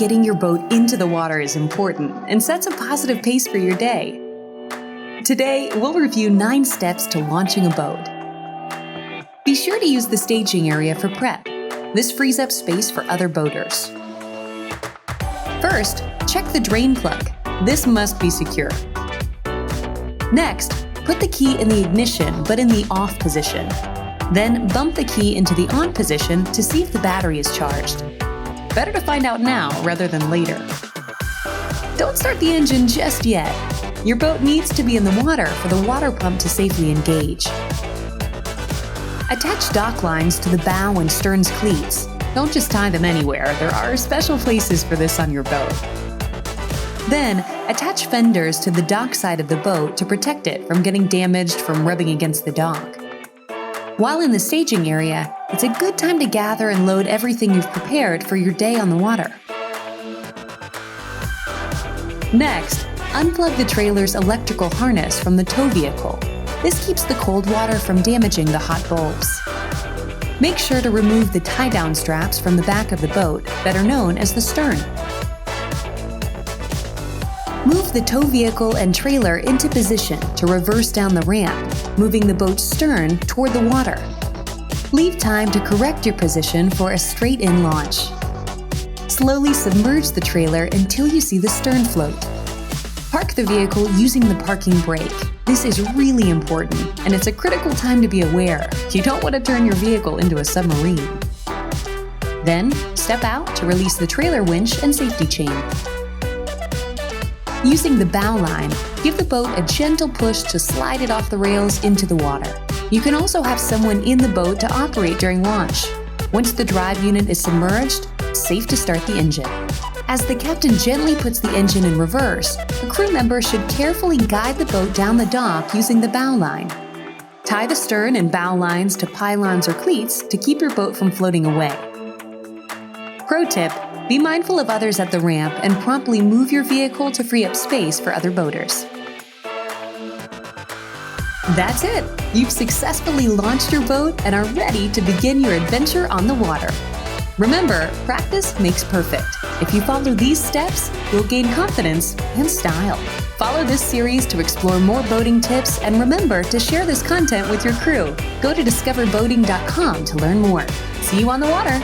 getting your boat into the water is important and sets a positive pace for your day. Today, we'll review 9 steps to launching a boat. Be sure to use the staging area for prep. This frees up space for other boaters. First, check the drain plug. This must be secure. Next, put the key in the ignition but in the off position. Then bump the key into the on position to see if the battery is charged. Better to find out now rather than later. Don't start the engine just yet. Your boat needs to be in the water for the water pump to safely engage. Attach dock lines to the bow and stern's cleats. Don't just tie them anywhere, there are special places for this on your boat. Then, attach fenders to the dock side of the boat to protect it from getting damaged from rubbing against the dock. While in the staging area, it's a good time to gather and load everything you've prepared for your day on the water. Next, unplug the trailer's electrical harness from the tow vehicle. This keeps the cold water from damaging the hot bulbs. Make sure to remove the tie-down straps from the back of the boat, better known as the stern. Move the tow vehicle and trailer into position to reverse down the ramp, moving the boat's stern toward the water. Leave time to correct your position for a straight-in launch. Slowly submerge the trailer until you see the stern float. Park the vehicle using the parking brake. This is really important, and it's a critical time to be aware. You don't want to turn your vehicle into a submarine. Then, step out to release the trailer winch and safety chain. Using the bow line, give the boat a gentle push to slide it off the rails into the water. You can also have someone in the boat to operate during launch. Once the drive unit is submerged, it's safe to start the engine. As the captain gently puts the engine in reverse, a crew member should carefully guide the boat down the dock using the bow line. Tie the stern and bow lines to pylons or cleats to keep your boat from floating away. Pro tip: be mindful of others at the ramp and promptly move your vehicle to free up space for other boaters. That's it! You've successfully launched your boat and are ready to begin your adventure on the water. Remember, practice makes perfect. If you follow these steps, you'll gain confidence and style. Follow this series to explore more boating tips, and remember to share this content with your crew. Go to discoverboating.com to learn more. See you on the water!